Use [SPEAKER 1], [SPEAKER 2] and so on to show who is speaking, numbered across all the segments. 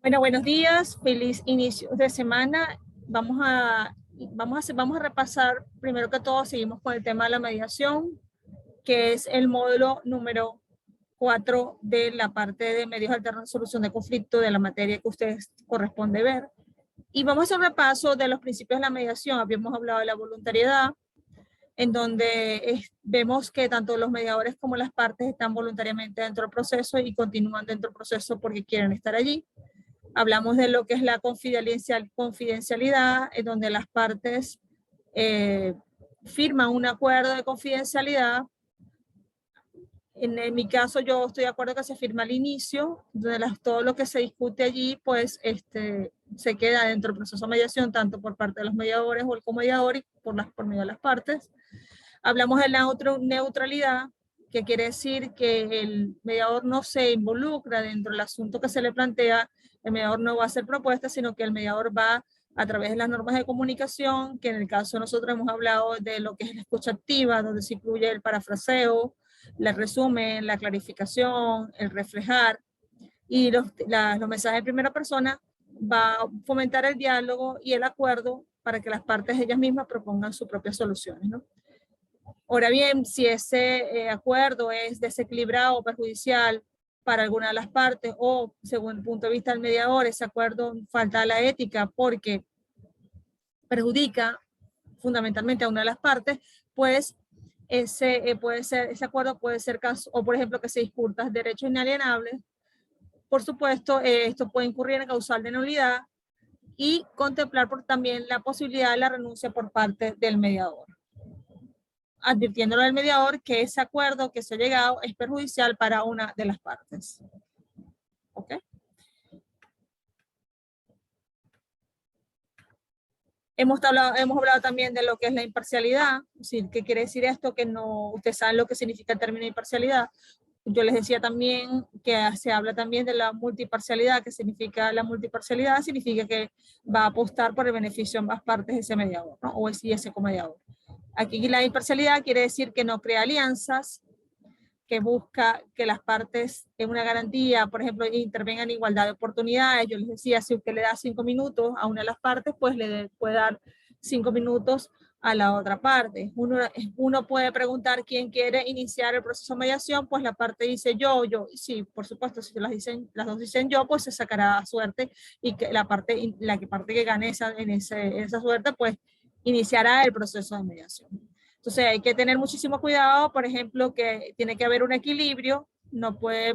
[SPEAKER 1] Bueno, buenos días, feliz inicio de semana. Vamos a repasar, primero que todo, seguimos con el tema de la mediación, que es el módulo número 4 de la parte de medios alternos de solución de conflicto de la materia que a ustedes corresponde ver. Y vamos a hacer un repaso de los principios de la mediación. Habíamos hablado de la voluntariedad, en donde vemos que tanto los mediadores como las partes están voluntariamente dentro del proceso y continúan dentro del proceso porque quieren estar allí. Hablamos de lo que es la confidencialidad, en donde las partes firman un acuerdo de confidencialidad. En mi caso, yo estoy de acuerdo que se firma al inicio, donde todo lo que se discute allí, pues se queda dentro del proceso de mediación, tanto por parte de los mediadores o el comediador y por medio de las partes. Hablamos de la neutralidad, que quiere decir que el mediador no se involucra dentro del asunto que se le plantea. El mediador no va a hacer propuestas, sino que el mediador va a través de las normas de comunicación, que en el caso de nosotros hemos hablado de lo que es la escucha activa, donde se incluye el parafraseo, el resumen, la clarificación, el reflejar, y los mensajes en primera persona, va a fomentar el diálogo y el acuerdo para que las partes ellas mismas propongan sus propias soluciones, ¿no? Ahora bien, si ese acuerdo es desequilibrado o perjudicial para alguna de las partes o, según el punto de vista del mediador, ese acuerdo falta a la ética porque perjudica fundamentalmente a una de las partes, pues ese acuerdo puede ser caso, o por ejemplo que se discutan derechos inalienables. Por supuesto, esto puede incurrir en causal de nulidad y contemplar también la posibilidad de la renuncia por parte del mediador, advirtiéndole al mediador que ese acuerdo que se ha llegado es perjudicial para una de las partes. ¿Ok? Hemos hablado también de lo que es la imparcialidad. Es decir, ¿qué quiere decir esto? Que no, ustedes saben lo que significa el término imparcialidad. Yo les decía también que se habla también de la multiparcialidad. ¿Qué significa la multiparcialidad? Significa que va a apostar por el beneficio de ambas partes de ese mediador, ¿no? O ese comediador. Aquí la imparcialidad quiere decir que no crea alianzas, que busca que las partes en una garantía, por ejemplo, intervengan en igualdad de oportunidades. Yo les decía, si usted le da 5 minutos a una de las partes, pues le puede dar 5 minutos a la otra parte. Uno puede preguntar quién quiere iniciar el proceso de mediación, pues la parte dice yo, y sí, por supuesto, si las dos dicen yo, pues se sacará suerte y que la parte que gane esa suerte, pues iniciará el proceso de mediación. Entonces hay que tener muchísimo cuidado, por ejemplo, que tiene que haber un equilibrio, no puede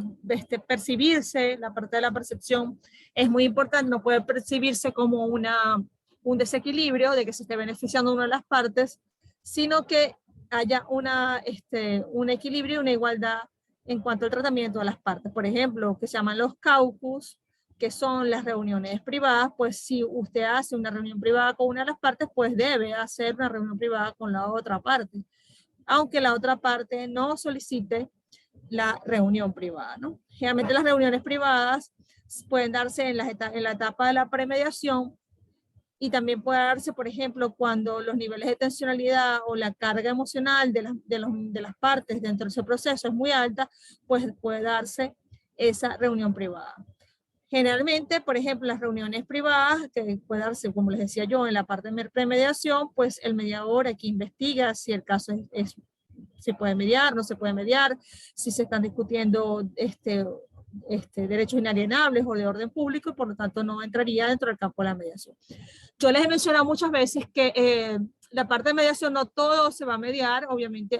[SPEAKER 1] percibirse, la parte de la percepción es muy importante, no puede percibirse como un desequilibrio de que se esté beneficiando una de las partes, sino que haya un equilibrio y una igualdad en cuanto al tratamiento de las partes. Por ejemplo, que se llaman los caucus, que son las reuniones privadas, pues si usted hace una reunión privada con una de las partes, pues debe hacer una reunión privada con la otra parte, aunque la otra parte no solicite la reunión privada, ¿no? Generalmente las reuniones privadas pueden darse en la etapa de la premediación y también puede darse, por ejemplo, cuando los niveles de tensionalidad o la carga emocional de las partes dentro de ese proceso es muy alta, pues puede darse esa reunión privada. Generalmente, por ejemplo, las reuniones privadas, que puede darse, como les decía yo, en la parte de premediación, pues el mediador aquí investiga si el caso se puede mediar, no se puede mediar, si se están discutiendo derechos inalienables o de orden público, y por lo tanto no entraría dentro del campo de la mediación. Yo les he mencionado muchas veces que la parte de mediación no todo se va a mediar, obviamente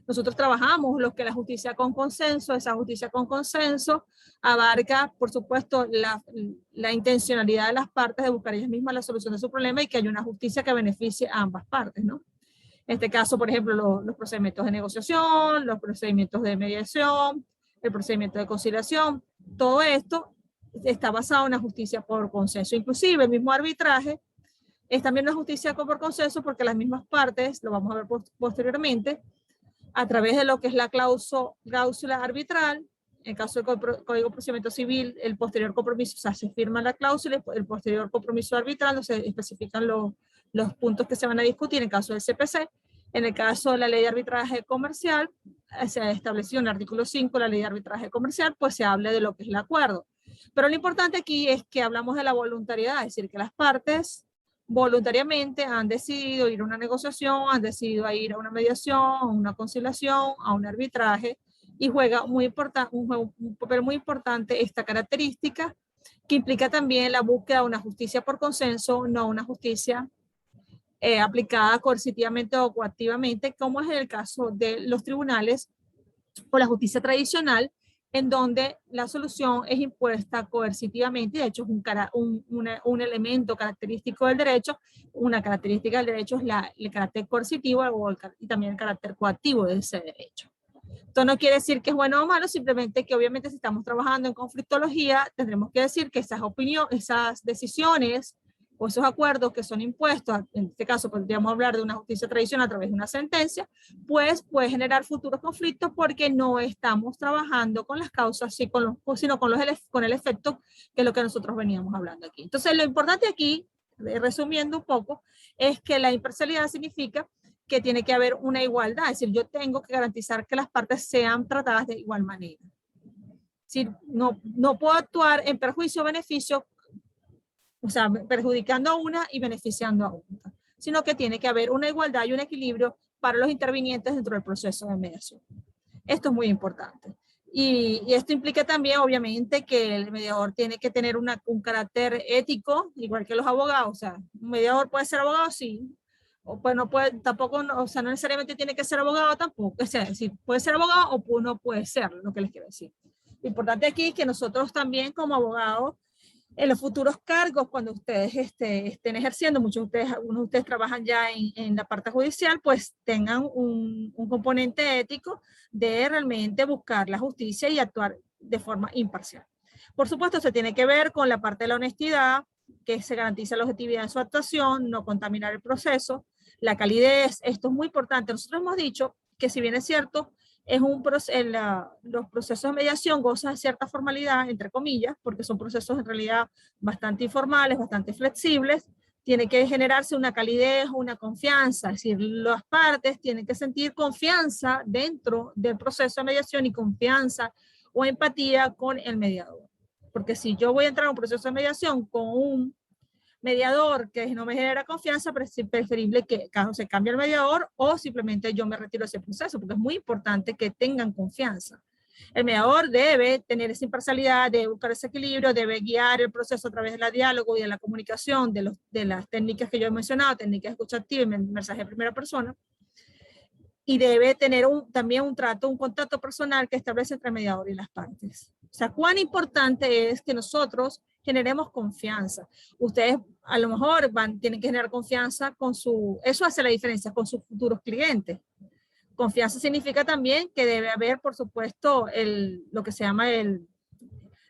[SPEAKER 1] nosotros trabajamos lo que la justicia con consenso, esa justicia con consenso abarca, por supuesto, la intencionalidad de las partes de buscar ellas mismas la solución de su problema y que haya una justicia que beneficie a ambas partes, ¿no? En este caso, por ejemplo, los procedimientos de negociación, los procedimientos de mediación, el procedimiento de conciliación, todo esto está basado en la justicia por consenso. Inclusive el mismo arbitraje es también una justicia por consenso porque las mismas partes, lo vamos a ver posteriormente, a través de lo que es la cláusula arbitral, en caso del Código de Procedimiento Civil, el posterior compromiso, o sea, se firma la cláusula, el posterior compromiso arbitral, no se especifican los puntos que se van a discutir en caso del CPC. En el caso de la ley de arbitraje comercial, se ha establecido en el artículo 5 de la ley de arbitraje comercial, pues se habla de lo que es el acuerdo. Pero lo importante aquí es que hablamos de la voluntariedad, es decir, que las partes voluntariamente han decidido ir a una negociación, han decidido ir a una mediación, a una conciliación, a un arbitraje, y juega un papel muy importante esta característica, que implica también la búsqueda de una justicia por consenso, no una justicia aplicada coercitivamente o coactivamente, como es el caso de los tribunales o la justicia tradicional, en donde la solución es impuesta coercitivamente. De hecho, es un elemento característico del derecho. Una característica del derecho es el carácter coercitivo y también el carácter coactivo de ese derecho. Esto no quiere decir que es bueno o malo, simplemente que obviamente si estamos trabajando en conflictología, tendremos que decir que esas decisiones o esos acuerdos que son impuestos, en este caso podríamos hablar de una justicia tradicional a través de una sentencia, pues puede generar futuros conflictos porque no estamos trabajando con las causas, sino con el efecto, que es lo que nosotros veníamos hablando aquí. Entonces, lo importante aquí, resumiendo un poco, es que la imparcialidad significa que tiene que haber una igualdad, es decir, yo tengo que garantizar que las partes sean tratadas de igual manera. Es decir, no puedo actuar en perjuicio o beneficio, o sea, perjudicando a una y beneficiando a otra, sino que tiene que haber una igualdad y un equilibrio para los intervinientes dentro del proceso de mediación. Esto es muy importante. Y esto implica también, obviamente, que el mediador tiene que tener un carácter ético, igual que los abogados. O sea, un mediador puede ser abogado, sí, o pues no puede, tampoco, o sea, no necesariamente tiene que ser abogado tampoco. O sea, sí, puede ser abogado o no puede ser, lo que les quiero decir. Lo importante aquí es que nosotros también como abogados, en los futuros cargos, cuando ustedes estén ejerciendo, algunos de ustedes trabajan ya en la parte judicial, pues tengan un componente ético de realmente buscar la justicia y actuar de forma imparcial. Por supuesto, se tiene que ver con la parte de la honestidad, que se garantiza la objetividad en su actuación, no contaminar el proceso, la calidez. Esto es muy importante. Nosotros hemos dicho que, si bien es cierto, los procesos de mediación gozan de cierta formalidad, entre comillas, porque son procesos en realidad bastante informales, bastante flexibles. Tiene que generarse una calidez, una confianza, es decir, las partes tienen que sentir confianza dentro del proceso de mediación y confianza o empatía con el mediador. Porque si yo voy a entrar a un proceso de mediación con un mediador que no me genera confianza, pero es preferible que se cambie el mediador o simplemente yo me retiro de ese proceso, porque es muy importante que tengan confianza. El mediador debe tener esa imparcialidad, debe buscar ese equilibrio, debe guiar el proceso a través del diálogo y de la comunicación, de las técnicas que yo he mencionado, técnicas de escucha activa y mensaje de primera persona, y debe tener también un contacto personal que establece entre el mediador y las partes. O sea, cuán importante es que nosotros generemos confianza. Ustedes a lo mejor tienen que generar confianza eso hace la diferencia con sus futuros clientes. Confianza significa también que debe haber, por supuesto, lo que se llama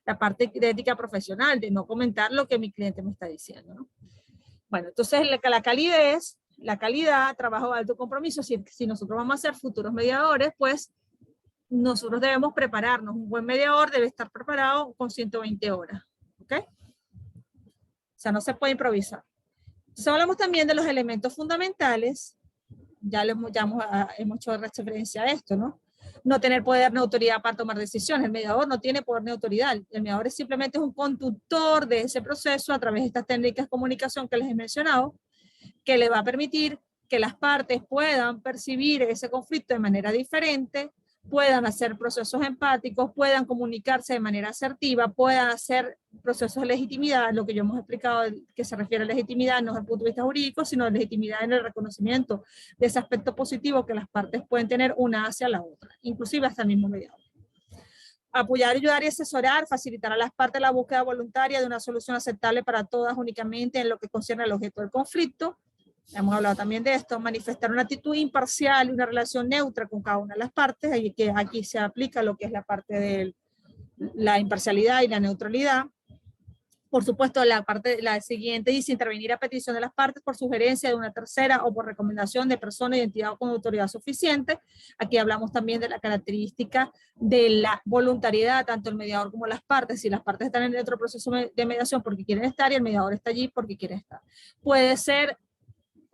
[SPEAKER 1] la parte de ética profesional, de no comentar lo que mi cliente me está diciendo, ¿no? Bueno, entonces la calidad, trabajo de alto compromiso. Si nosotros vamos a ser futuros mediadores, pues nosotros debemos prepararnos. Un buen mediador debe estar preparado con 120 horas. ¿Ok? O sea, no se puede improvisar. Entonces hablamos también de los elementos fundamentales. Ya hemos hecho referencia a esto, ¿no? No tener poder ni autoridad para tomar decisiones. El mediador no tiene poder ni autoridad. El mediador simplemente es un conductor de ese proceso a través de estas técnicas de comunicación que les he mencionado, que le va a permitir que las partes puedan percibir ese conflicto de manera diferente, puedan hacer procesos empáticos, puedan comunicarse de manera asertiva, puedan hacer procesos de legitimidad. Lo que yo hemos explicado, que se refiere a legitimidad no desde el punto de vista jurídico, sino a legitimidad en el reconocimiento de ese aspecto positivo que las partes pueden tener una hacia la otra, inclusive hasta el mismo mediador. Apoyar, ayudar y asesorar, facilitar a las partes la búsqueda voluntaria de una solución aceptable para todas únicamente en lo que concierne al objeto del conflicto. Hemos hablado también de esto. Manifestar una actitud imparcial y una relación neutra con cada una de las partes. Aquí se aplica lo que es la parte de la imparcialidad y la neutralidad. Por supuesto, la siguiente dice: intervenir a petición de las partes por sugerencia de una tercera o por recomendación de persona, identidad o con autoridad suficiente. Aquí hablamos también de la característica de la voluntariedad, tanto el mediador como las partes. Si las partes están en otro proceso de mediación porque quieren estar y el mediador está allí porque quiere estar. Puede ser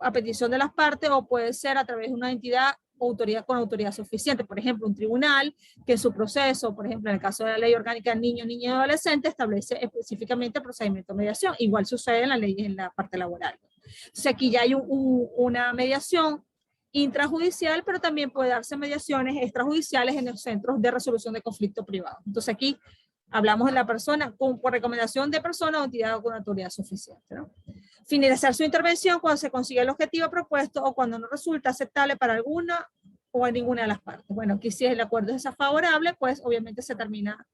[SPEAKER 1] a petición de las partes o puede ser a través de una entidad autoridad con autoridad suficiente. Por ejemplo, un tribunal que en su proceso, por ejemplo, en el caso de la Ley Orgánica Niño, Niña y Adolescente, establece específicamente el procedimiento de mediación. Igual sucede en la ley, en la parte laboral. Entonces aquí ya hay una mediación intrajudicial, pero también puede darse mediaciones extrajudiciales en los centros de resolución de conflicto privado. Entonces aquí hablamos de la persona por recomendación de persona o entidad con autoridad suficiente, ¿no? Finalizar su intervención cuando se consigue el objetivo propuesto o cuando no resulta aceptable para alguna o a ninguna de las partes. Bueno, aquí si el acuerdo es desfavorable, pues obviamente se termina,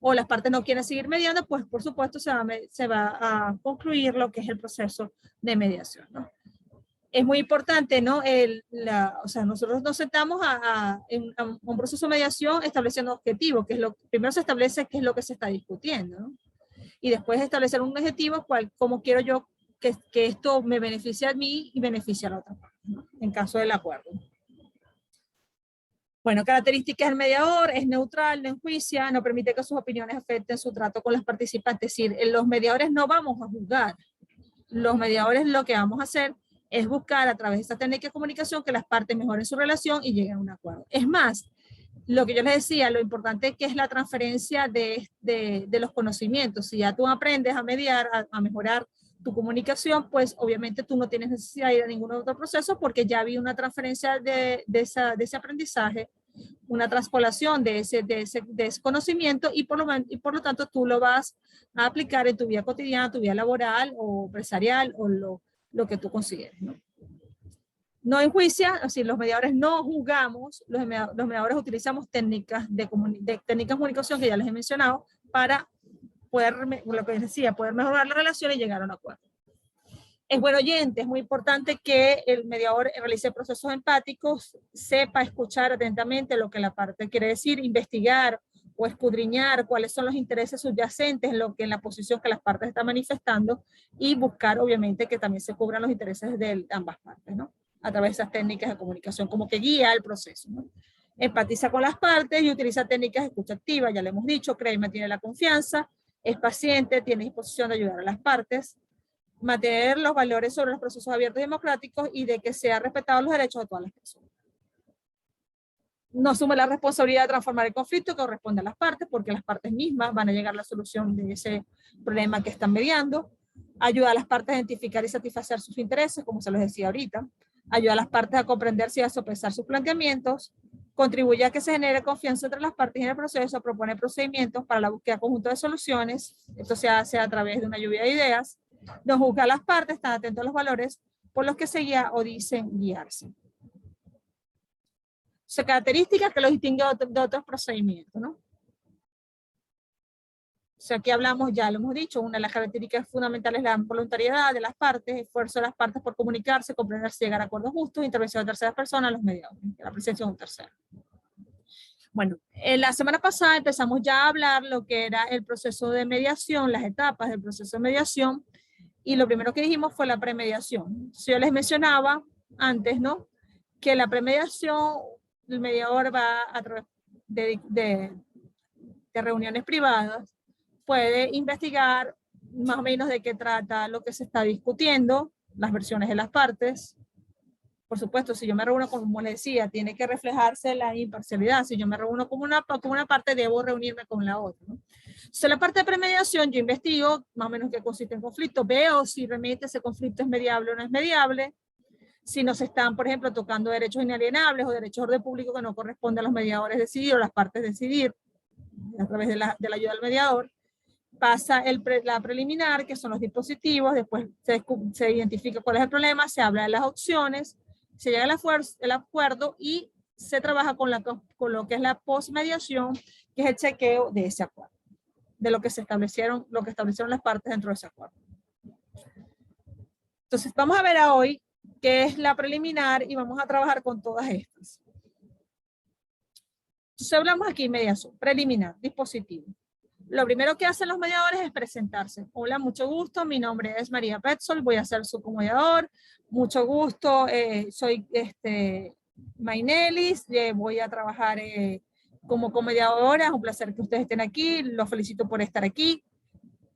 [SPEAKER 1] o las partes no quieren seguir mediando, pues por supuesto se va a concluir lo que es el proceso de mediación, ¿no? Es muy importante, ¿no? O sea, nosotros nos sentamos en un proceso de mediación estableciendo objetivos, que es primero se establece qué es lo que se está discutiendo, ¿no? Y después establecer un objetivo, cómo quiero yo que esto me beneficie a mí y beneficie a la otra parte, ¿no? En caso del acuerdo. Bueno, características del mediador: es neutral, no enjuicia, no permite que sus opiniones afecten su trato con los participantes. Es decir, los mediadores no vamos a juzgar. Los mediadores lo que vamos a hacer es buscar a través de esta técnica de comunicación que las partes mejoren su relación y lleguen a un acuerdo. Es más, lo que yo les decía, lo importante que es la transferencia de los conocimientos. Si ya tú aprendes a mediar, a mejorar tu comunicación, pues obviamente tú no tienes necesidad de ir a ningún otro proceso porque ya había una transferencia de ese aprendizaje, una traspolación de ese conocimiento y por lo tanto tú lo vas a aplicar en tu vida cotidiana, tu vida laboral o empresarial o lo que tú consideres, ¿no? No enjuicia, es decir, los mediadores no juzgamos, los mediadores utilizamos técnicas de comunicación que ya les he mencionado para poder, lo que les decía, poder mejorar la relación y llegar a un acuerdo. Es buen oyente, es muy importante que el mediador realice procesos empáticos, sepa escuchar atentamente lo que la parte quiere decir, investigar o escudriñar cuáles son los intereses subyacentes en la posición que las partes están manifestando y buscar obviamente que también se cubran los intereses de ambas partes, ¿no? A través de esas técnicas de comunicación como que guía el proceso, ¿no? Empatiza con las partes y utiliza técnicas de escucha activa, ya le hemos dicho, cree y mantiene la confianza, es paciente, tiene disposición de ayudar a las partes, mantener los valores sobre los procesos abiertos y democráticos y de que sean respetados los derechos de todas las personas. No asume la responsabilidad de transformar el conflicto que corresponde a las partes, porque las partes mismas van a llegar a la solución de ese problema que están mediando. Ayuda a las partes a identificar y satisfacer sus intereses, como se los decía ahorita. Ayuda a las partes a comprenderse y a sopesar sus planteamientos. Contribuye a que se genere confianza entre las partes en el proceso. Propone procedimientos para la búsqueda conjunta de soluciones. Esto se hace a través de una lluvia de ideas. No juzga a las partes, están atentos a los valores por los que se guía o dicen guiarse. Son características que los distinguen de otros procedimientos, ¿no? O sea, aquí hablamos, ya lo hemos dicho, una de las características fundamentales es la voluntariedad de las partes, esfuerzo de las partes por comunicarse, comprenderse, llegar a acuerdos justos, intervención de terceras personas, los mediadores, la presencia de un tercero. Bueno, la semana pasada empezamos ya a hablar lo que era el proceso de mediación, las etapas del proceso de mediación, y lo primero que dijimos fue la premediación. Si yo les mencionaba antes, ¿no? Que la premediación, el mediador va a través de reuniones privadas, puede investigar más o menos de qué trata lo que se está discutiendo, las versiones de las partes. Por supuesto, si yo me reúno, como les decía, tiene que reflejarse la imparcialidad. Si yo me reúno como una parte, debo reunirme con la otra, ¿no? Entonces, la parte de premediación, yo investigo más o menos qué consiste el conflicto, veo si realmente ese conflicto es mediable o no es mediable, si no se están, por ejemplo, tocando derechos inalienables o derechos de orden público que no corresponde a los mediadores decidir o las partes decidir a través de la ayuda del mediador. Pasa la preliminar, que son los dispositivos, después se identifica cuál es el problema, se habla de las opciones, se llega al acuerdo y se trabaja con lo que es la postmediación, que es el chequeo de ese acuerdo, de lo que establecieron las partes dentro de ese acuerdo. Entonces, vamos a ver hoy qué es la preliminar y vamos a trabajar con todas estas. Entonces, hablamos aquí mediación, preliminar, dispositivo. Lo primero que hacen los mediadores es presentarse. Hola, mucho gusto, mi nombre es María Petzol, voy a ser su comediador. Mucho gusto, soy Mainelis, voy a trabajar como comediadora, es un placer que ustedes estén aquí, los felicito por estar aquí.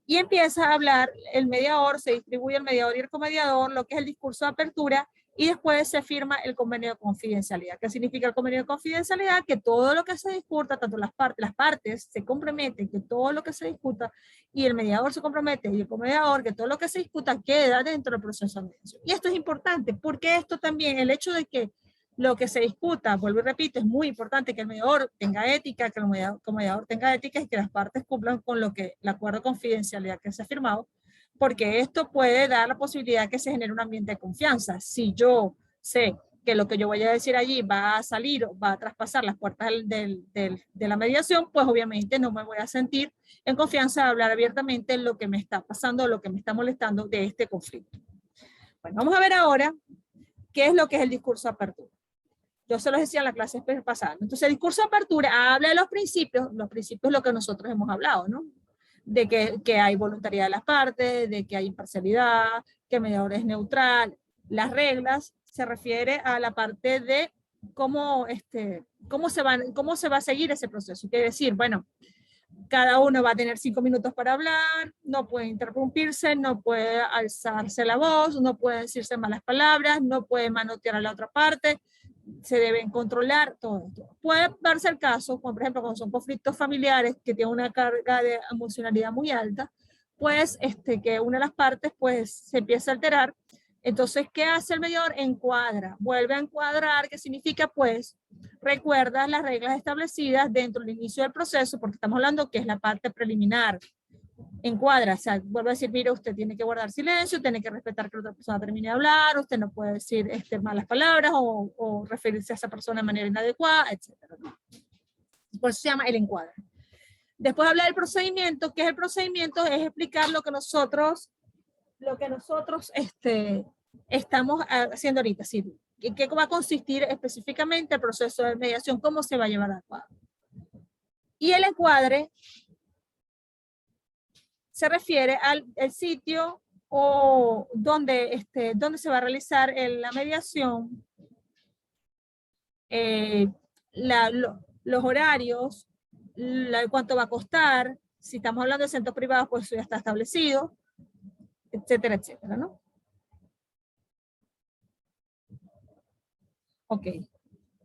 [SPEAKER 1] Y empieza a hablar el mediador, se distribuye el mediador y el comediador, lo que es el discurso de apertura, Y después se firma el convenio de confidencialidad. ¿Qué significa el convenio de confidencialidad? Que todo lo que se discuta, tanto las partes se comprometen que todo lo que se discuta, y el mediador se compromete, y el comediador, que todo lo que se discuta queda dentro del proceso de mediación. Y esto es importante, porque esto también, el hecho de que lo que se discuta, vuelvo y repito, es muy importante que el mediador tenga ética, que el comediador tenga ética, y que las partes cumplan con lo que el acuerdo de confidencialidad que se ha firmado, porque esto puede dar la posibilidad que se genere un ambiente de confianza. Si yo sé que lo que yo voy a decir allí va a salir o va a traspasar las puertas de la mediación, pues obviamente no me voy a sentir en confianza de hablar abiertamente lo que me está pasando, lo que me está molestando de este conflicto. Bueno, vamos a ver ahora qué es lo que es el discurso de apertura. Yo se los decía en la clase pasada. Entonces, el discurso de apertura habla de los principios es lo que nosotros hemos hablado, ¿no? De que hay voluntariedad de las partes, de que hay imparcialidad, que el mediador es neutral. Las reglas se refiere a la parte de cómo se va a seguir ese proceso. Quiere decir, bueno, cada uno va a tener 5 minutos para hablar, no puede interrumpirse, no puede alzarse la voz, no puede decirse malas palabras, no puede manotear a la otra parte, se deben controlar todo esto. Puede darse el caso, como por ejemplo, cuando son conflictos familiares que tienen una carga de emocionalidad muy alta, pues que una de las partes pues se empieza a alterar. Entonces, ¿qué hace el mediador? Encuadra, vuelve a encuadrar, que significa pues recuerda las reglas establecidas dentro del inicio del proceso, porque estamos hablando que es la parte preliminar. Encuadra, o sea, vuelve a decir, mire, usted tiene que guardar silencio, tiene que respetar que la otra persona termine de hablar, usted no puede decir malas palabras o referirse a esa persona de manera inadecuada, etc. Por eso se llama el encuadre. Después habla del procedimiento. ¿Qué es el procedimiento? Es explicar lo que nosotros estamos haciendo ahorita. ¿Sí? ¿Qué va a consistir específicamente el proceso de mediación? ¿Cómo se va a llevar a cabo? Y el encuadre se refiere al sitio o donde se va a realizar la mediación, los horarios, cuánto va a costar, si estamos hablando de centros privados, pues eso ya está establecido, etcétera, etcétera, ¿no? Ok.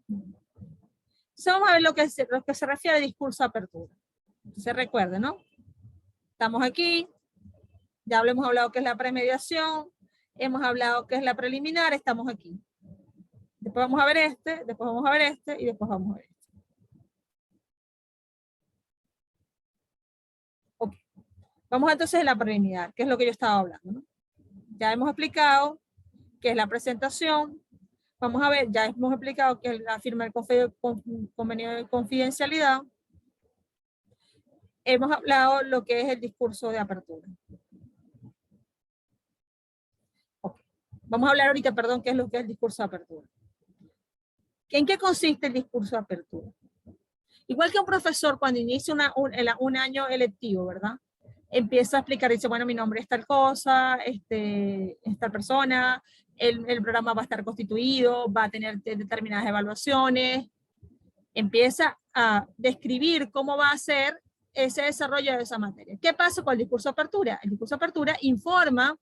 [SPEAKER 1] Entonces vamos a ver lo que se refiere al discurso de apertura. Entonces recuerden, ¿no? Estamos aquí, ya hemos hablado que es la premediación, hemos hablado que es la preliminar, estamos aquí. Después vamos a ver después vamos a ver y después vamos a ver este. Ok. Vamos entonces a la preliminar, que es lo que yo estaba hablando, ¿no? Ya hemos explicado qué es la presentación. Vamos a ver, ya hemos explicado que es la firma del convenio de confidencialidad. Hemos hablado lo que es el discurso de apertura. Okay. Vamos a hablar ahorita, perdón, qué es lo que es el discurso de apertura. ¿En qué consiste el discurso de apertura? Igual que un profesor cuando inicia un año electivo, ¿verdad? Empieza a explicar, dice, bueno, mi nombre es tal cosa, esta persona, el programa va a estar constituido, va a tener determinadas evaluaciones, empieza a describir cómo va a ser ese desarrollo de esa materia. ¿Qué pasa con el discurso de apertura? El discurso de apertura informa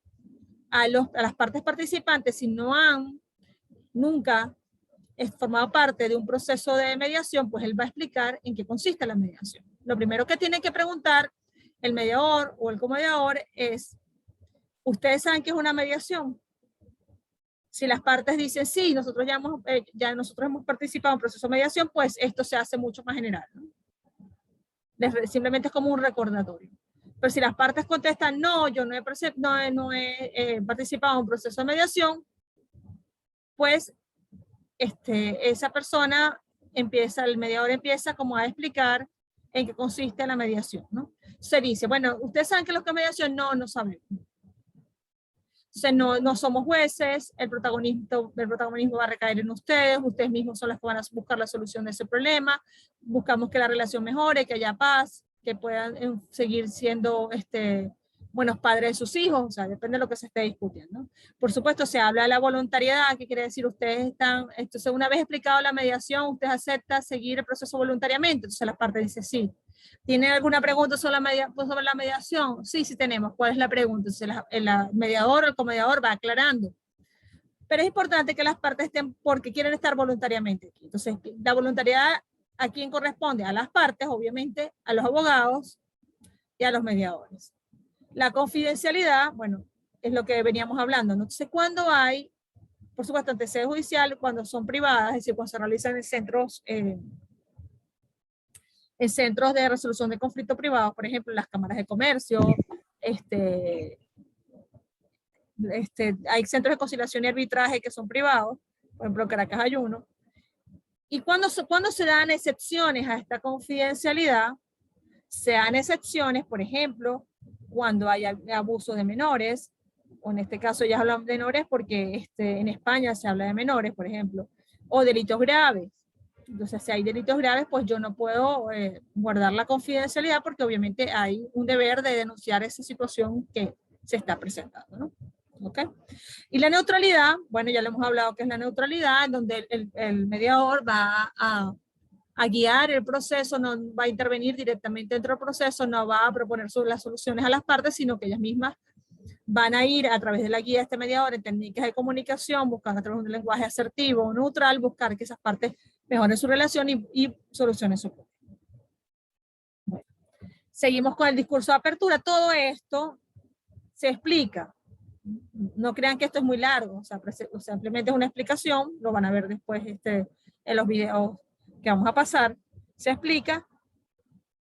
[SPEAKER 1] a las partes participantes, si no han nunca formado parte de un proceso de mediación, pues él va a explicar en qué consiste la mediación. Lo primero que tiene que preguntar el mediador o el comediador es, ¿ustedes saben qué es una mediación? Si las partes dicen sí, nosotros nosotros hemos participado en un proceso de mediación, pues esto se hace mucho más general, ¿no? Simplemente es como un recordatorio. Pero si las partes contestan no, yo no he participado en un proceso de mediación, pues esa persona el mediador empieza como a explicar en qué consiste la mediación, ¿no? Se dice, bueno, ¿ustedes saben qué es lo que es mediación? No, no sabemos. Entonces, no somos jueces, el protagonismo va a recaer en ustedes mismos son los que van a buscar la solución de ese problema, buscamos que la relación mejore, que haya paz, que puedan seguir siendo buenos padres de sus hijos, o sea, depende de lo que se esté discutiendo. Por supuesto, se habla de la voluntariedad, que quiere decir ustedes entonces una vez explicado la mediación, usted acepta seguir el proceso voluntariamente, entonces la parte dice sí. ¿Tienen alguna pregunta sobre la mediación? Sí, sí tenemos. ¿Cuál es la pregunta? Entonces, el mediador o el comediador va aclarando. Pero es importante que las partes estén porque quieren estar voluntariamente aquí. Entonces, la voluntariedad a quién corresponde, a las partes, obviamente, a los abogados y a los mediadores. La confidencialidad, bueno, es lo que veníamos hablando, ¿no? Entonces, cuando hay, por supuesto, ante sede judicial, cuando son privadas, es decir, cuando se realizan en centros de resolución de conflictos privados, por ejemplo, las cámaras de comercio, hay centros de conciliación y arbitraje que son privados, por ejemplo, en Caracas hay uno. Y cuando se dan excepciones a esta confidencialidad, se dan excepciones, por ejemplo, cuando hay abuso de menores, o en este caso ya hablamos de menores porque en España se habla de menores, por ejemplo, o delitos graves. Entonces, si hay delitos graves, pues yo no puedo guardar la confidencialidad porque obviamente hay un deber de denunciar esa situación que se está presentando, ¿no? ¿Ok? Y la neutralidad, bueno, ya lo hemos hablado que es la neutralidad, donde el mediador va a guiar el proceso, no va a intervenir directamente dentro del proceso, no va a proponer las soluciones a las partes, sino que ellas mismas van a ir a través de la guía de este mediador en técnicas de comunicación, buscando a través de un lenguaje asertivo o neutral, buscar que esas partes mejoren su relación y solucionen su problema. Bueno, seguimos con el discurso de apertura. Todo esto se explica. No crean que esto es muy largo, o sea, simplemente es una explicación, lo van a ver después en los videos que vamos a pasar. Se explica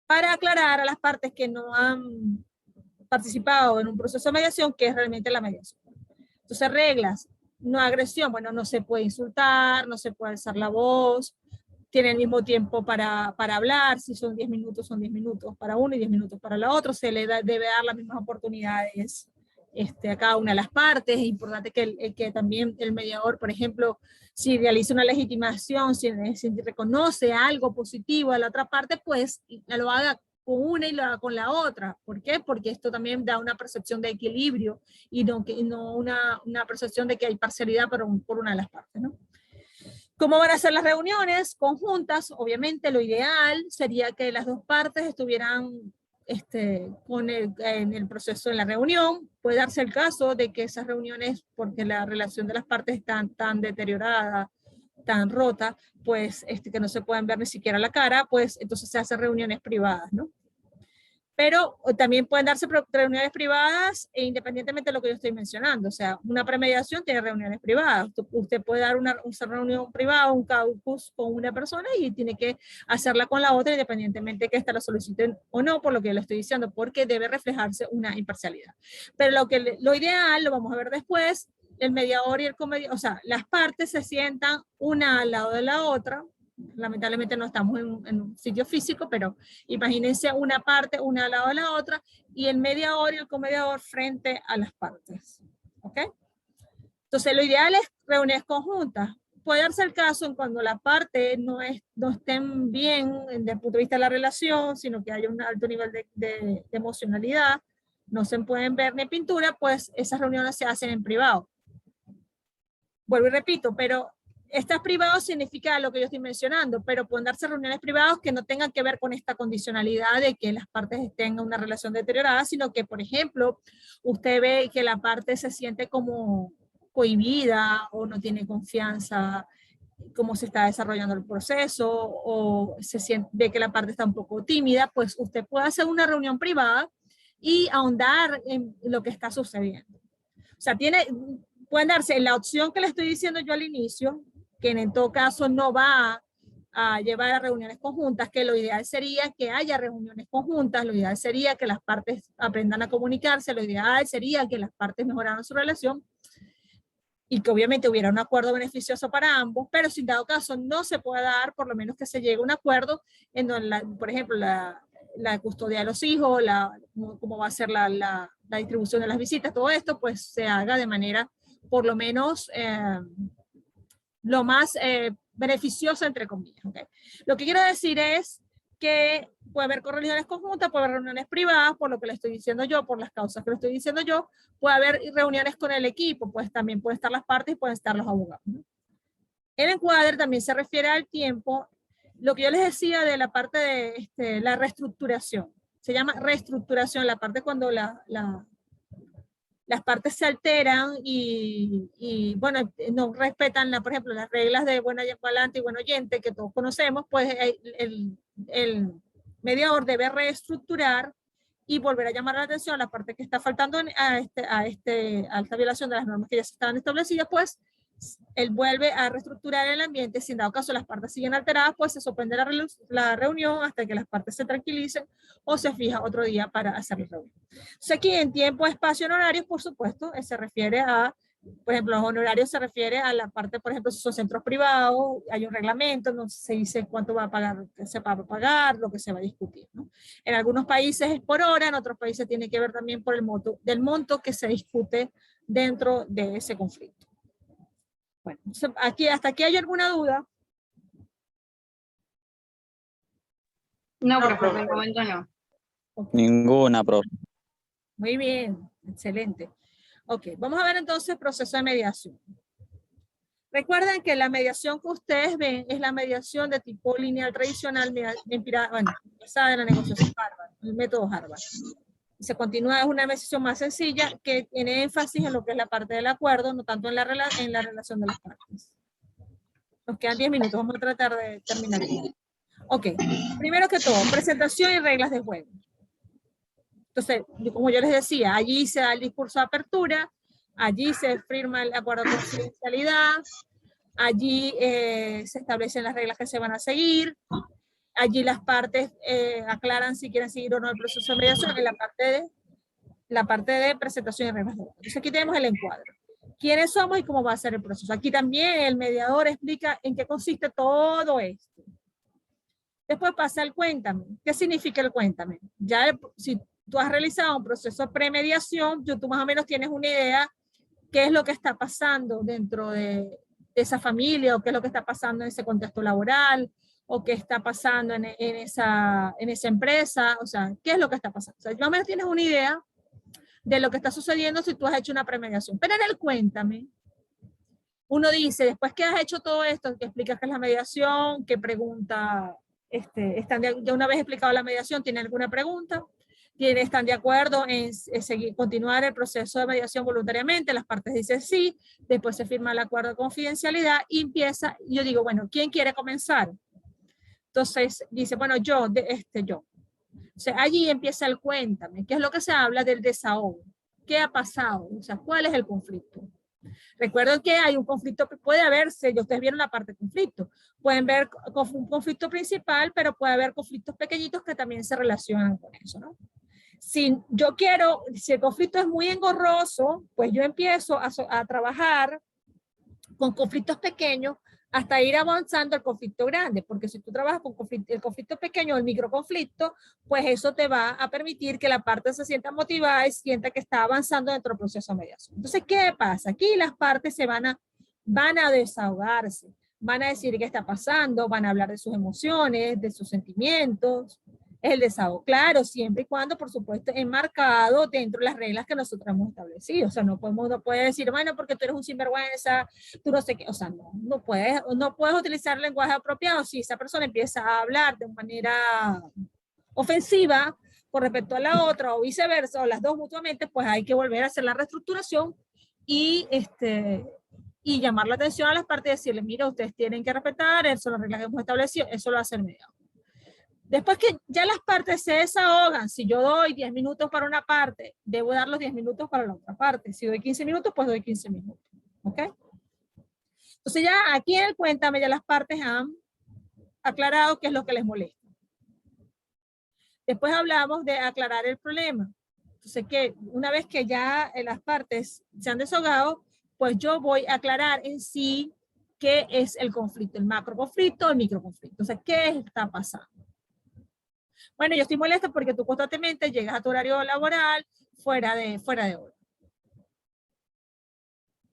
[SPEAKER 1] para aclarar a las partes que no han participado en un proceso de mediación qué es realmente la mediación. Entonces, reglas, no agresión, bueno, no se puede insultar, no se puede alzar la voz, tiene el mismo tiempo para hablar, si son 10 minutos, son 10 minutos para uno y 10 minutos para la otra, se le debe dar las mismas oportunidades a cada una de las partes. Es importante que también el mediador, por ejemplo, si realiza una legitimación, si reconoce algo positivo a la otra parte, pues lo haga con una y lo haga con la otra. ¿Por qué? Porque esto también da una percepción de equilibrio y no una percepción de que hay parcialidad por una de las partes, ¿no? ¿Cómo van a ser las reuniones conjuntas? Obviamente lo ideal sería que las dos partes estuvieran en el proceso de la reunión. Puede darse el caso de que esas reuniones, porque la relación de las partes está tan deteriorada, tan rota, pues que no se pueden ver ni siquiera la cara, pues entonces se hacen reuniones privadas, ¿no? Pero también pueden darse reuniones privadas independientemente de lo que yo estoy mencionando. O sea, una premediación tiene reuniones privadas. Usted puede dar una reunión privada, un caucus con una persona y tiene que hacerla con la otra independientemente que ésta la soliciten o no, por lo que yo le estoy diciendo, porque debe reflejarse una imparcialidad. Pero lo ideal, lo vamos a ver después, el mediador y el comediador, o sea, las partes se sientan una al lado de la otra. Lamentablemente no estamos en un sitio físico, pero imagínense una parte, una al lado de la otra, y el mediador y el comediador frente a las partes. ¿Ok? Entonces, lo ideal es reuniones conjuntas. Puede darse el caso en cuando las partes no estén bien desde el punto de vista de la relación, sino que haya un alto nivel de emocionalidad, no se pueden ver ni pintura, pues esas reuniones se hacen en privado. Vuelvo y repito, pero estas privados significa lo que yo estoy mencionando, pero pueden darse reuniones privadas que no tengan que ver con esta condicionalidad de que las partes estén en una relación deteriorada, sino que, por ejemplo, usted ve que la parte se siente como cohibida o no tiene confianza cómo se está desarrollando el proceso, o ve que la parte está un poco tímida, pues usted puede hacer una reunión privada y ahondar en lo que está sucediendo. O sea, pueden darse la opción que le estoy diciendo yo al inicio, que en todo caso no va a llevar a reuniones conjuntas, que lo ideal sería que haya reuniones conjuntas, lo ideal sería que las partes aprendan a comunicarse, lo ideal sería que las partes mejoraran su relación y que obviamente hubiera un acuerdo beneficioso para ambos, pero si en dado caso no se puede dar, por lo menos que se llegue a un acuerdo en donde, por ejemplo, la custodia de los hijos, cómo va a ser la distribución de las visitas, todo esto, pues se haga de manera, por lo menos, lo más beneficiosa, entre comillas. ¿Okay? Lo que quiero decir es que puede haber reuniones conjuntas, puede haber reuniones privadas, por lo que le estoy diciendo yo, por las causas que le estoy diciendo yo, puede haber reuniones con el equipo, pues también pueden estar las partes y pueden estar los abogados. ¿No? El encuadre también se refiere al tiempo, lo que yo les decía de la parte de la reestructuración. Se llama reestructuración, la parte cuando la las partes se alteran y bueno, no respetan, por ejemplo, las reglas de buen hablante y buen oyente que todos conocemos, pues el mediador debe reestructurar y volver a llamar la atención a la parte que está faltando a esta violación de las normas que ya estaban establecidas, pues él vuelve a reestructurar el ambiente. Si en dado caso las partes siguen alteradas, pues se suspende la reunión hasta que las partes se tranquilicen o se fija otro día para hacer la reunión. Entonces aquí en tiempo, espacio, en horarios, por supuesto, se refiere a, por ejemplo, los honorarios se refiere a la parte, por ejemplo, si son centros privados, hay un reglamento, no se dice cuánto va a pagar, se va a pagar, lo que se va a discutir, ¿no? En algunos países es por hora, en otros países tiene que ver también por el monto que se discute dentro de ese conflicto. Bueno, aquí, ¿hasta aquí hay alguna duda?
[SPEAKER 2] No, profe, por el momento no.
[SPEAKER 1] Okay.
[SPEAKER 3] Ninguna, profe.
[SPEAKER 1] Muy bien, excelente. Ok, vamos a ver entonces el proceso de mediación. Recuerden que la mediación que ustedes ven es la mediación de tipo lineal tradicional, basada en la negociación Harvard, el método Harvard. Se continúa, es una mediación más sencilla que tiene énfasis en lo que es la parte del acuerdo, no tanto en la relación de las partes. Nos quedan 10 minutos, vamos a tratar de terminar bien. Ok, primero que todo, presentación y reglas de juego. Entonces, como yo les decía, allí se da el discurso de apertura, allí se firma el acuerdo de confidencialidad, allí se establecen las reglas que se van a seguir, allí las partes aclaran si quieren seguir o no el proceso de mediación en la parte de presentación y reglas de juego. Entonces aquí tenemos el encuadre. ¿Quiénes somos y cómo va a ser el proceso? Aquí también el mediador explica en qué consiste todo esto. Después pasa el cuéntame. ¿Qué significa el cuéntame? Ya si tú has realizado un proceso de premediación, tú más o menos tienes una idea qué es lo que está pasando dentro de esa familia, o qué es lo que está pasando en ese contexto laboral, o qué está pasando en esa empresa, o sea, qué es lo que está pasando. O sea, más o menos tienes una idea de lo que está sucediendo si tú has hecho una premediación. Pero en el cuéntame, uno dice, después que has hecho todo esto, que explicas qué es la mediación, que pregunta, ya una vez explicado la mediación, ¿tiene alguna pregunta? ¿Están de acuerdo en continuar el proceso de mediación voluntariamente? Las partes dicen sí, después se firma el acuerdo de confidencialidad y empieza, yo digo, bueno, ¿quién quiere comenzar? Entonces dice, bueno, yo. O sea, allí empieza el cuéntame, ¿qué es lo que se habla del desahogo? ¿Qué ha pasado? O sea, ¿cuál es el conflicto? Recuerden que hay un conflicto que puede haberse, ustedes vieron la parte de conflicto, pueden ver un conflicto principal, pero puede haber conflictos pequeñitos que también se relacionan con eso, ¿no? Si el conflicto es muy engorroso, pues yo empiezo a trabajar con conflictos pequeños hasta ir avanzando al conflicto grande, porque si tú trabajas con el conflicto pequeño o el microconflicto, pues eso te va a permitir que la parte se sienta motivada y sienta que está avanzando dentro del proceso de mediación. Entonces, ¿qué pasa? Aquí las partes van a desahogarse, van a decir qué está pasando, van a hablar de sus emociones, de sus sentimientos. Es el desahogo, claro, siempre y cuando, por supuesto, enmarcado dentro de las reglas que nosotros hemos establecido. O sea, no puede decir, bueno, porque tú eres un sinvergüenza, tú no sé qué. O sea, no puedes utilizar el lenguaje apropiado. Si esa persona empieza a hablar de manera ofensiva con respecto a la otra o viceversa, o las dos mutuamente, pues hay que volver a hacer la reestructuración y llamar la atención a las partes y decirles, mira, ustedes tienen que respetar, eso son las reglas que hemos establecido, eso lo hace el mediador. Después que ya las partes se desahogan, si yo doy 10 minutos para una parte, debo dar los 10 minutos para la otra parte. Si doy 15 minutos, pues doy 15 minutos. ¿Ok? Entonces ya aquí en el cuéntame, ya las partes han aclarado qué es lo que les molesta. Después hablamos de aclarar el problema. Entonces, que una vez que ya las partes se han desahogado, pues yo voy a aclarar en sí qué es el conflicto, el macroconflicto o el microconflicto. O sea, ¿qué está pasando? Bueno, yo estoy molesta porque tú constantemente llegas a tu horario laboral fuera de hora.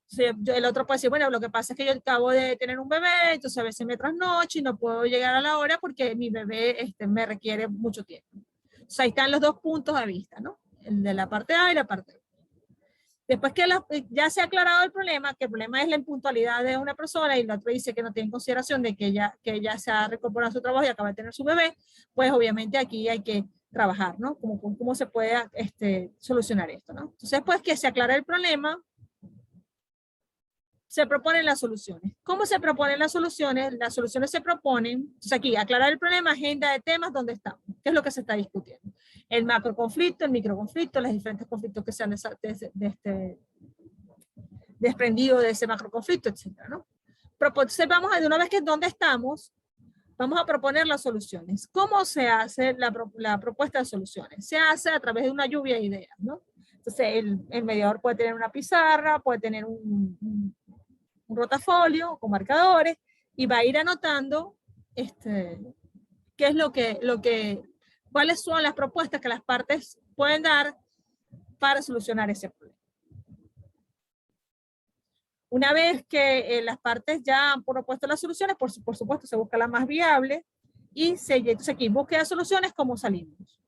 [SPEAKER 1] O sea, el otro puede decir, bueno, lo que pasa es que yo acabo de tener un bebé, entonces a veces me trasnocho y no puedo llegar a la hora porque mi bebé me requiere mucho tiempo. O sea, ahí están los dos puntos de vista, ¿no? El de la parte A y la parte B. Después que ya se ha aclarado el problema, que el problema es la impuntualidad de una persona y la otra dice que no tiene en consideración de que ella se ha recuperado su trabajo y acaba de tener su bebé, pues obviamente aquí hay que trabajar, ¿no? Cómo se puede solucionar esto, ¿no? Entonces, después que se aclara el problema, se proponen las soluciones. ¿Cómo se proponen las soluciones? Las soluciones se proponen, entonces aquí, aclarar el problema, agenda de temas, ¿dónde estamos? ¿Qué es lo que se está discutiendo? El macro conflicto, el micro conflicto, los diferentes conflictos que se han desprendido de ese macro conflicto, etcétera, ¿no? Entonces vamos a, de una vez que dónde estamos, vamos a proponer las soluciones. ¿Cómo se hace la propuesta de soluciones? Se hace a través de una lluvia de ideas, ¿no? Entonces el mediador puede tener una pizarra, puede tener un rotafolio con marcadores y va a ir anotando qué es cuáles son las propuestas que las partes pueden dar para solucionar ese problema. Una vez que las partes ya han propuesto las soluciones, por supuesto se busca la más viable y entonces aquí búsqueda de soluciones, ¿cómo salimos?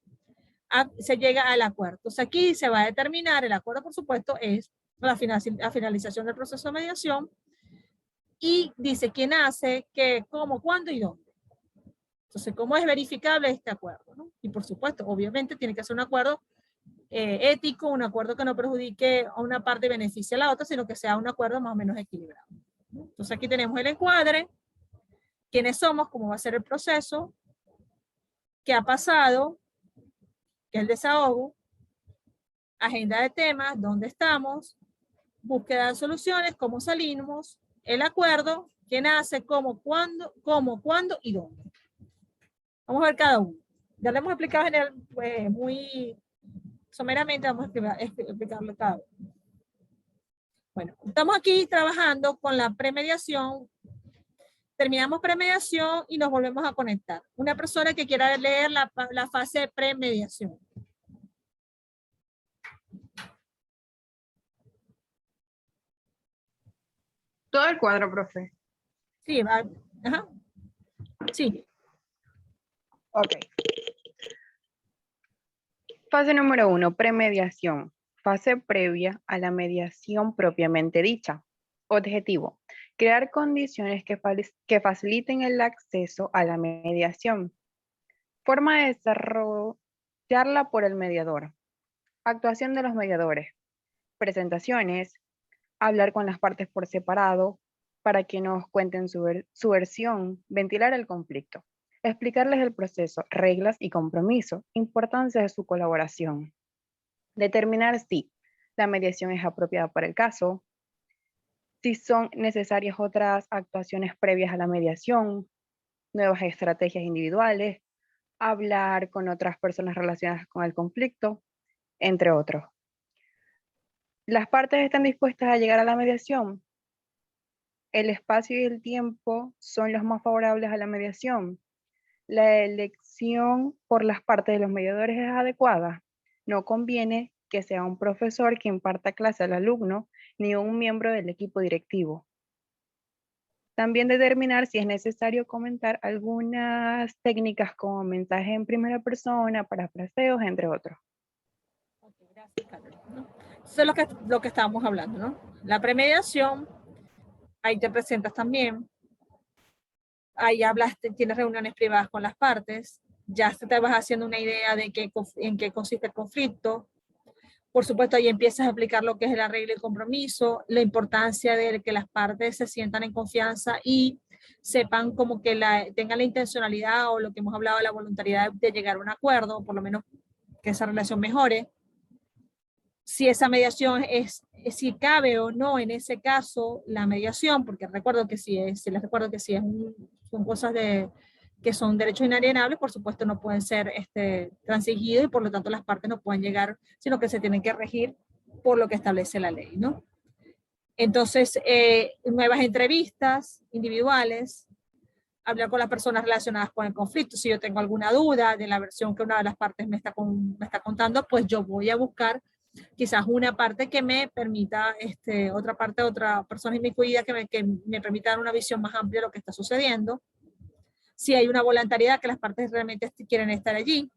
[SPEAKER 1] Se llega al acuerdo. Entonces aquí se va a determinar, el acuerdo por supuesto es la finalización del proceso de mediación y dice quién hace, qué, cómo, cuándo y dónde. Entonces, ¿cómo es verificable este acuerdo, ¿no? Y por supuesto, obviamente tiene que ser un acuerdo ético, un acuerdo que no perjudique a una parte y beneficie a la otra, sino que sea un acuerdo más o menos equilibrado. Entonces aquí tenemos el encuadre, quiénes somos, cómo va a ser el proceso, qué ha pasado, qué es el desahogo, agenda de temas, dónde estamos, búsqueda de soluciones, cómo salimos, el acuerdo, quién hace, cómo, cuándo y dónde. Vamos a ver cada uno. Ya lo hemos explicado muy someramente, vamos a explicarlo cada uno. Bueno, estamos aquí trabajando con la premediación. Terminamos premediación y nos volvemos a conectar. Una persona que quiera leer la fase de premediación.
[SPEAKER 2] Todo el cuadro, profe.
[SPEAKER 1] Sí, va. Ajá. Sí.
[SPEAKER 3] Ok. Fase número 1, premediación. Fase previa a la mediación propiamente dicha. Objetivo, crear condiciones que faciliten el acceso a la mediación. Forma de desarrollarla por el mediador. Actuación de los mediadores. Presentaciones. Hablar con las partes por separado para que nos cuenten su versión. Ventilar el conflicto. Explicarles el proceso, reglas y compromiso, importancia de su colaboración. Determinar si la mediación es apropiada para el caso, si son necesarias otras actuaciones previas a la mediación, nuevas estrategias individuales, hablar con otras personas relacionadas con el conflicto, entre otros. ¿Las partes están dispuestas a llegar a la mediación? ¿El espacio y el tiempo son los más favorables a la mediación? ¿La elección por las partes de los mediadores es adecuada? No conviene que sea un profesor que imparta clase al alumno ni un miembro del equipo directivo. También determinar si es necesario comentar algunas técnicas como mensaje en primera persona, parafraseos, entre otros.
[SPEAKER 1] Okay, gracias, Carolina. Eso es lo que estábamos hablando, ¿no? La premediación, ahí te presentas también. Ahí hablaste, tienes reuniones privadas con las partes, ya te vas haciendo una idea de en qué consiste el conflicto. Por supuesto, ahí empiezas a explicar lo que es el arreglo y el compromiso, la importancia de que las partes se sientan en confianza y sepan como que tengan la intencionalidad o lo que hemos hablado, la voluntariedad de llegar a un acuerdo, por lo menos que esa relación mejore. Si esa mediación si cabe o no en ese caso la mediación, porque recuerdo que son cosas que son derechos inalienables, por supuesto no pueden ser transigidos y por lo tanto las partes no pueden llegar, sino que se tienen que regir por lo que establece la ley, ¿no? Entonces, nuevas entrevistas individuales, hablar con las personas relacionadas con el conflicto. Si yo tengo alguna duda de la versión que una de las partes me está contando, pues yo voy a buscar quizás una parte que me permita, otra persona inmiscuida que me permita dar una visión más amplia de lo que está sucediendo. Si hay una voluntariedad que las partes realmente quieren estar allí,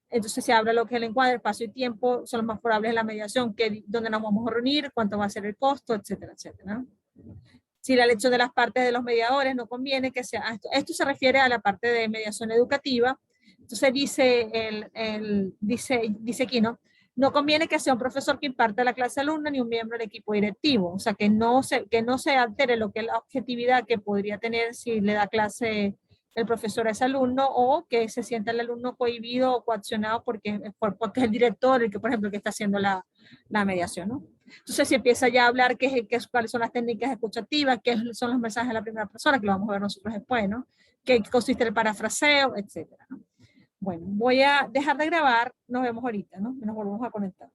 [SPEAKER 1] entonces se habla lo que es el encuadre, espacio y tiempo, son los más favorables de la mediación, dónde nos vamos a reunir, cuánto va a ser el costo, etcétera, etcétera. Si la elección de las partes de los mediadores no conviene que sea, esto se refiere a la parte de mediación educativa, Entonces dice aquí, ¿no? No conviene que sea un profesor que imparta la clase alumna ni un miembro del equipo directivo. O sea, que no se altere lo que es la objetividad que podría tener si le da clase el profesor a ese alumno, o que se sienta el alumno cohibido o coaccionado porque es el director el que, por ejemplo, que está haciendo la mediación, ¿no? Entonces, si empieza ya a hablar cuáles son las técnicas escuchativas, qué son los mensajes de la primera persona, que lo vamos a ver nosotros después, ¿no? Qué consiste el parafraseo, etcétera, ¿no? Bueno, voy a dejar de grabar, nos vemos ahorita, ¿no? Nos volvemos a conectar.